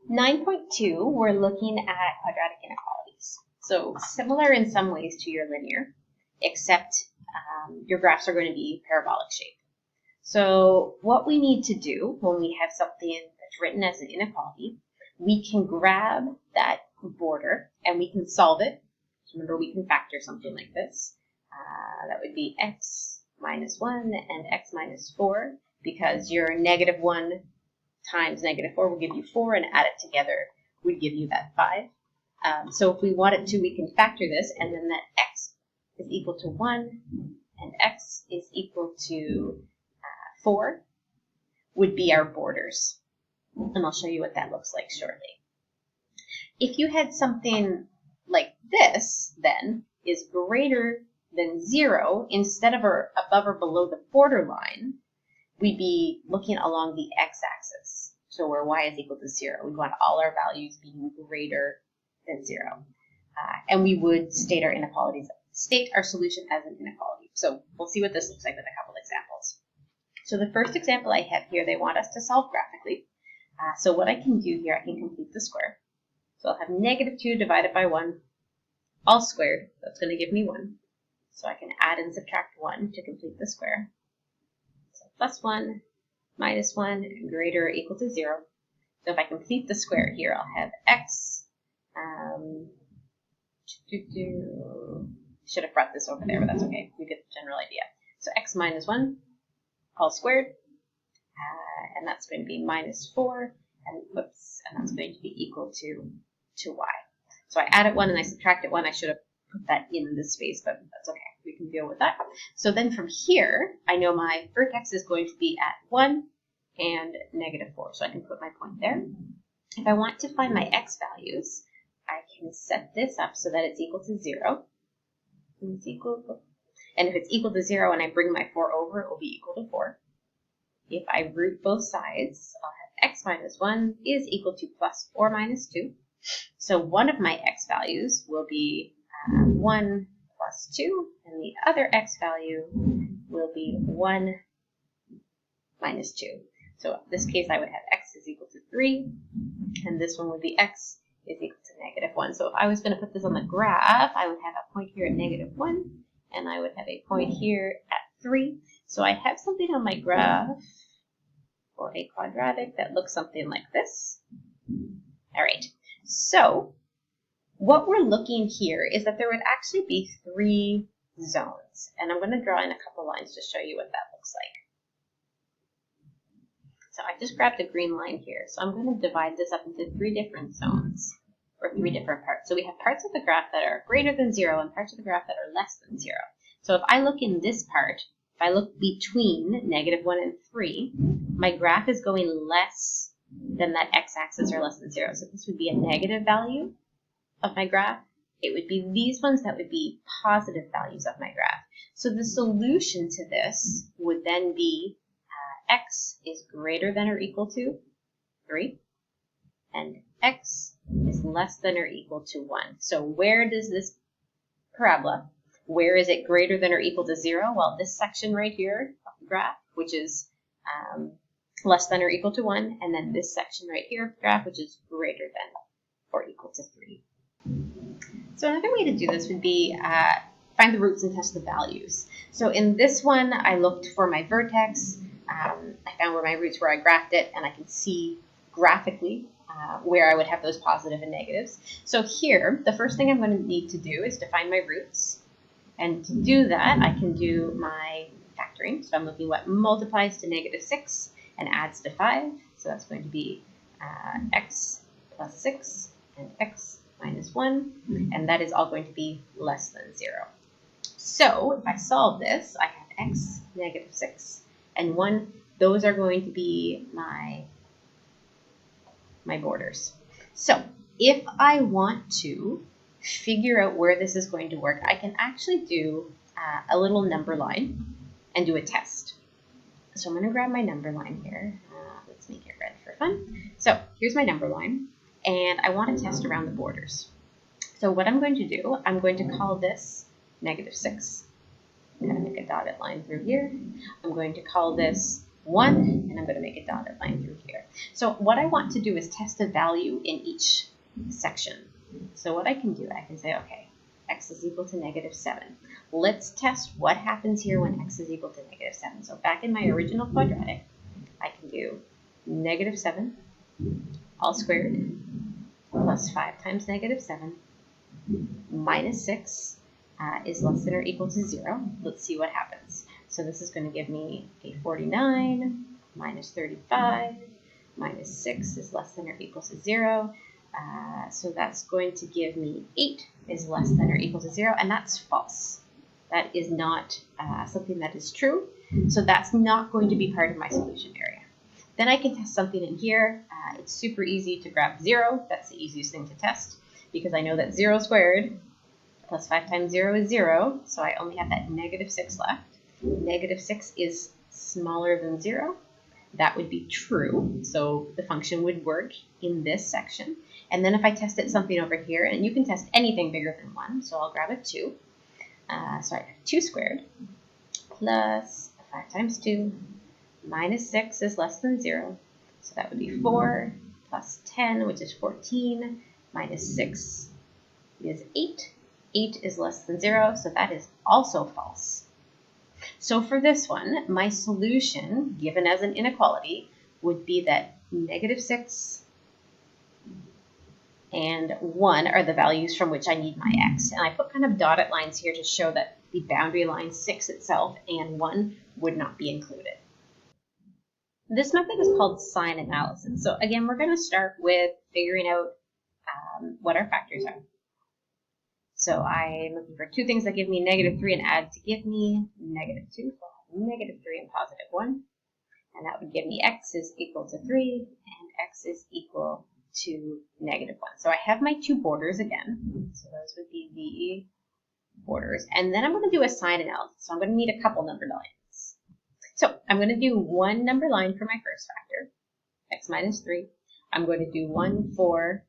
9.2, we're looking at quadratic inequalities. So similar in some ways to your linear, except your graphs are going to be parabolic shape. So what we need to do when we have something that's written as an inequality, we can grab that border and we can solve it. Remember, we can factor something like this. That would be x minus 1 and x minus 4, because your negative 1 times negative 4 will give you 4, and add it together would give you that 5. So if we wanted to, we can factor this, and then that x is equal to 1 and x is equal to 4 would be our borders. And I'll show you what that looks like shortly. If you had something like this, then, is greater than 0, instead of or above or below the borderline, we'd be looking along the x-axis. So where y is equal to 0. We want all our values being greater than 0. And we would state our solution as an inequality. So we'll see what this looks like with a couple examples. So the first example I have here, they want us to solve graphically. So what I can do here, I can complete the square. So I'll have negative 2 divided by 1, all squared. That's going to give me 1. So I can add and subtract 1 to complete the square. So plus 1, minus 1, greater or equal to 0. So if I complete the square here, I'll have x. Should have brought this over there, but that's okay. You get the general idea. So x minus 1, all squared. And that's going to be minus 4. And that's going to be equal to y. So I added 1 and I subtracted 1. I should have put that in this space, but that's okay. We can deal with that. So then from here, I know my vertex is going to be at 1 and negative 4. So I can put my point there. If I want to find my x values, I can set this up so that it's equal to 0. And if it's equal to 0 and I bring my 4 over, it will be equal to 4. If I root both sides, I'll have x minus 1 is equal to plus 4 minus 2. So one of my x values will be 1 plus 2, and the other x value will be 1 minus 2. So in this case, I would have x is equal to 3, and this one would be x is equal to negative 1. So if I was going to put this on the graph, I would have a point here at negative 1, and I would have a point here at 3. So I have something on my graph for a quadratic that looks something like this. All right. So what we're looking here is that there would actually be 3 zones. And I'm going to draw in a couple lines to show you what that looks like. So I just grabbed a green line here. So I'm going to divide this up into 3 different zones, or 3 different parts. So we have parts of the graph that are greater than 0 and parts of the graph that are less than 0. So if I look in this part, if I look between negative 1 and 3, my graph is going less than that x-axis or less than 0. So this would be a negative value of my graph. It would be these ones that would be positive values of my graph. So the solution to this would then be x is greater than or equal to 3, and x is less than or equal to 1. So where does this parabola, where is it greater than or equal to 0? Well, this section right here of the graph, which is less than or equal to 1, and then this section right here of the graph, which is greater than or equal to 3. So another way to do this would be find the roots and test the values. So in this one, I looked for my vertex. I found where my roots were. I graphed it, and I can see graphically where I would have those positive and negatives. So here, the first thing I'm going to need to do is to find my roots. And to do that, I can do my factoring. So I'm looking what multiplies to negative 6 and adds to 5. So that's going to be x plus 6 and x minus 1. And that is all going to be less than 0. So if I solve this, I have x, negative 6, and 1. Those are going to be my borders. So if I want to figure out where this is going to work, I can actually do a little number line and do a test. So I'm going to grab my number line here. Let's make it red for fun. So here's my number line, and I want to test around the borders. So what I'm going to do, I'm going to call this negative 6. I'm going to make a dotted line through here. I'm going to call this 1, and I'm going to make a dotted line through here. So what I want to do is test a value in each section. So what I can do, I can say, okay, x is equal to -7. Let's test what happens here when x is equal to -7. So back in my original quadratic, I can do -7 all squared plus 5 times -7 minus 6 is less than or equal to 0. Let's see what happens. So this is going to give me a 49 minus 35 minus 6 is less than or equal to 0. So that's going to give me 8 is less than or equal to 0, and that's false. That is not something that is true, so that's not going to be part of my solution area. Then I can test something in here. It's super easy to grab 0. That's the easiest thing to test, because I know that 0 squared plus 5 times 0 is 0, so I only have that -6 left. -6 is smaller than 0. That would be true, so the function would work in this section. And then if I tested something over here, and you can test anything bigger than 1, so I'll grab a 2. So I have 2 squared plus 5 times 2 minus 6 is less than 0. So that would be 4 plus 10, which is 14, minus 6 is 8. 8 is less than 0, so that is also false. So for this one, my solution, given as an inequality, would be that -6 and 1 are the values from which I need my x. And I put kind of dotted lines here to show that the boundary line 6 itself and 1 would not be included. This method is called sign analysis. So again, we're going to start with figuring out what our factors are. So I'm looking for two things that give me -3 and add to give me -2. So -3 and +1. And that would give me x is equal to 3 and x is equal to -1. So I have my two borders again. So those would be the borders. And then I'm going to do a sign analysis. So I'm going to need a couple number lines. So I'm going to do one number line for my first factor, x minus 3. I'm going to do one for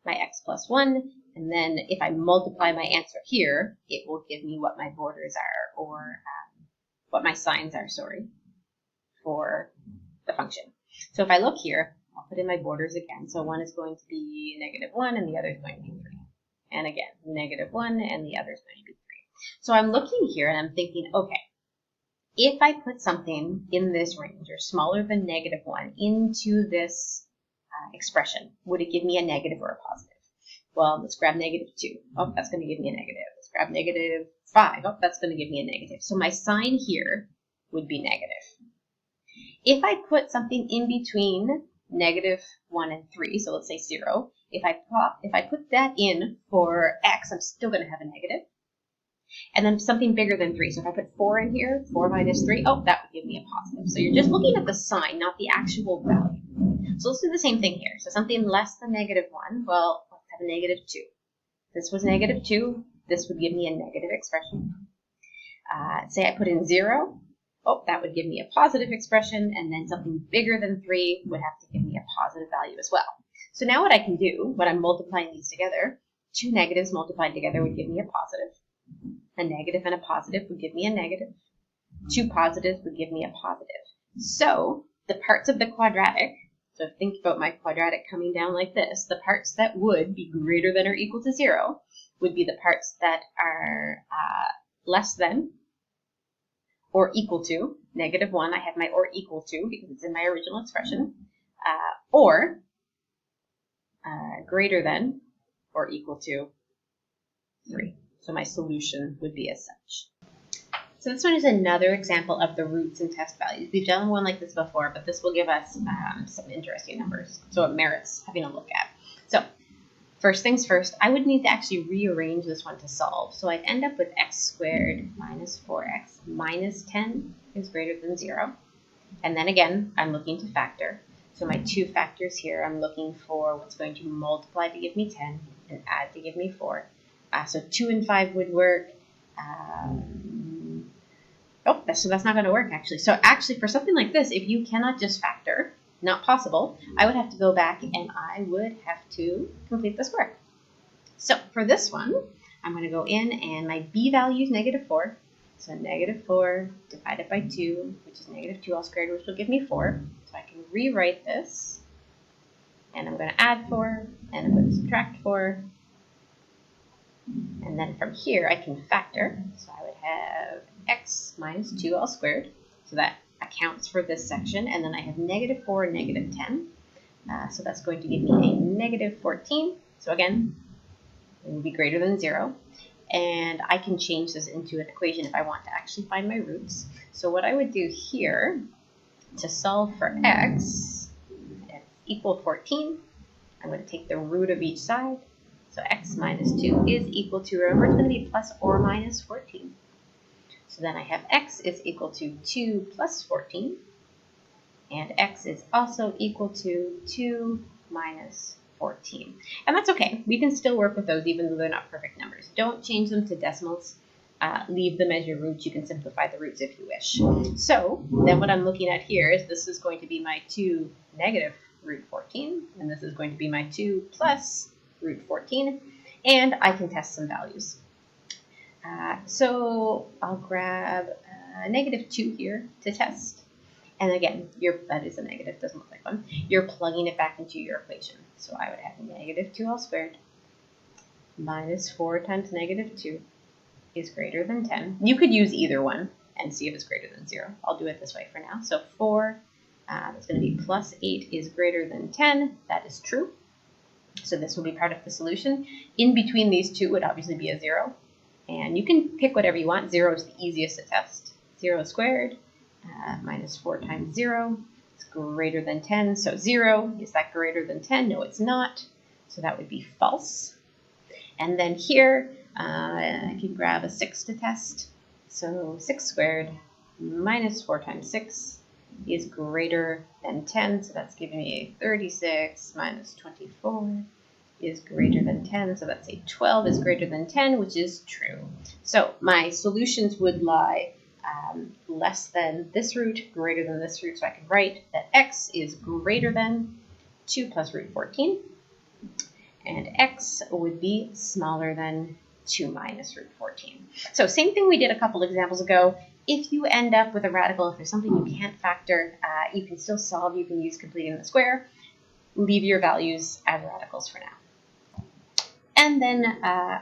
my x plus 1. And then if I multiply my answer here, it will give me what my borders are, or what my signs are, for the function. So if I look here, I'll put in my borders again. So one is going to be -1 and the other is going to be 3. And again, -1 and the other is going to be 3. So I'm looking here and I'm thinking, okay, if I put something in this range or smaller than -1 into this expression, would it give me a negative or a positive? Well, let's grab -2. Oh, that's going to give me a negative. Let's grab -5. Oh, that's going to give me a negative. So my sign here would be negative. If I put something in between -1 and 3, so let's say 0, if I put that in for x, I'm still going to have a negative. And then something bigger than 3. So if I put 4 in here, 4 minus 3, oh, that would give me a positive. So you're just looking at the sign, not the actual value. So let's do the same thing here. So something less than -1, well, let's have a -2. This was -2. This would give me a negative expression. Say I put in 0. Oh, that would give me a positive expression. And then something bigger than 3 would have to give me a positive value as well. So now what I can do, when I'm multiplying these together, two negatives multiplied together would give me a positive. A negative and a positive would give me a negative. Two positives would give me a positive. So the parts of the quadratic, so think about my quadratic coming down like this, the parts that would be greater than or equal to 0 would be the parts that are less than or equal to -1. I have my or equal to because it's in my original expression, or greater than or equal to 3. So my solution would be as such. So this one is another example of the roots and test values. We've done one like this before, but this will give us some interesting numbers. So it merits having a look at. So first things first, I would need to actually rearrange this one to solve. So I'd end up with x squared minus 4x minus 10 is greater than 0. And then again, I'm looking to factor. So my two factors here, I'm looking for what's going to multiply to give me 10 and add to give me 4. So 2 and 5 would work. So that's not going to work, actually. So actually, for something like this, if you cannot just factor, not possible, I would have to go back and I would have to complete the square. So for this one, I'm going to go in and my b value is -4. So negative 4 divided by 2, which is negative 2 all squared, which will give me 4. So I can rewrite this. And I'm going to add 4, and I'm going to subtract 4. And then from here, I can factor. So I would have x minus 2 all squared. So that accounts for this section. And then I have negative 4 and negative 10. So that's going to give me a negative 14. So again, it will be greater than 0. And I can change this into an equation if I want to actually find my roots. So what I would do here to solve for x, x equal 14, I'm going to take the root of each side. So x minus 2 is equal to, remember, it's going to be plus or minus 14. So then I have x is equal to 2 plus 14. And x is also equal to 2 minus 14. And that's okay. We can still work with those even though they're not perfect numbers. Don't change them to decimals. Leave them as your roots. You can simplify the roots if you wish. So then what I'm looking at here is this is going to be my 2 negative root 14. And this is going to be my 2 plus root 14. And I can test some values. So I'll grab negative 2 here to test. And again, that is a negative, doesn't look like one. You're plugging it back into your equation. So I would have negative 2 all squared minus 4 times negative 2 is greater than 10. You could use either one and see if it's greater than 0. I'll do it this way for now. So 4, that's going to be plus 8 is greater than 10. That is true. So this will be part of the solution. In between these two would obviously be a 0. And you can pick whatever you want. 0 is the easiest to test. 0 squared. Minus 4 times 0 is greater than 10. So 0, is that greater than 10? No, it's not. So that would be false. And then here, I can grab a 6 to test. So 6 squared minus 4 times 6 is greater than 10. So that's giving me a 36 minus 24 is greater than 10. So that's a 12 is greater than 10, which is true. So my solutions would lie less than this root, greater than this root. So I can write that x is greater than 2 plus root 14. And x would be smaller than 2 minus root 14. So same thing we did a couple examples ago. If you end up with a radical, if there's something you can't factor, you can still solve. You can use completing the square. Leave your values as radicals for now. And then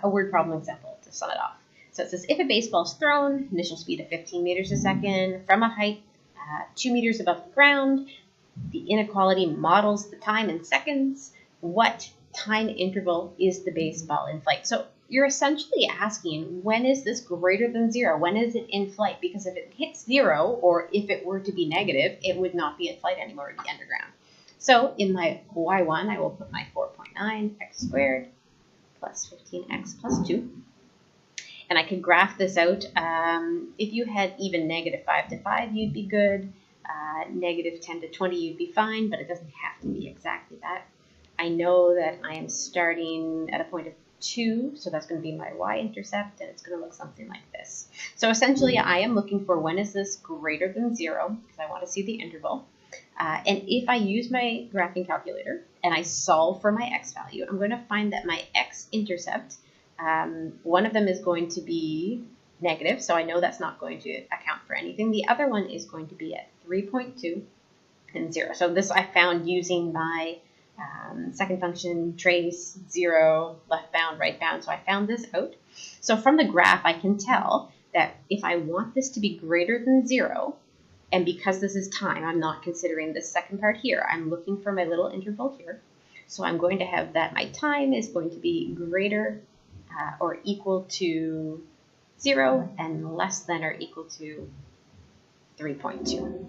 a word problem example to sum it off. So it says, if a baseball is thrown, initial speed of 15 meters a second, from a height 2 meters above the ground, the inequality models the time in seconds, what time interval is the baseball in flight? So you're essentially asking, when is this greater than 0? When is it in flight? Because if it hits 0, or if it were to be negative, it would not be in flight anymore, it would be underground. So in my y1, I will put my 4.9 x squared plus 15x plus 2. And I could graph this out. If you had even negative 5 to 5, you'd be good. Negative 10 to 20, you'd be fine, but it doesn't have to be exactly that. I know that I am starting at a point of 2, so that's going to be my y-intercept, and it's going to look something like this. So essentially, I am looking for when is this greater than 0, because I want to see the interval. And if I use my graphing calculator and I solve for my x value, I'm going to find that my x-intercept, one of them is going to be negative, so I know that's not going to account for anything. The other one is going to be at 3.2 and 0. So this I found using my second function trace, 0, left bound, right bound. So I found this out. So from the graph, I can tell that if I want this to be greater than 0, and because this is time, I'm not considering this second part here. I'm looking for my little interval here. So I'm going to have that my time is going to be greater or equal to 0 and less than or equal to 3.2.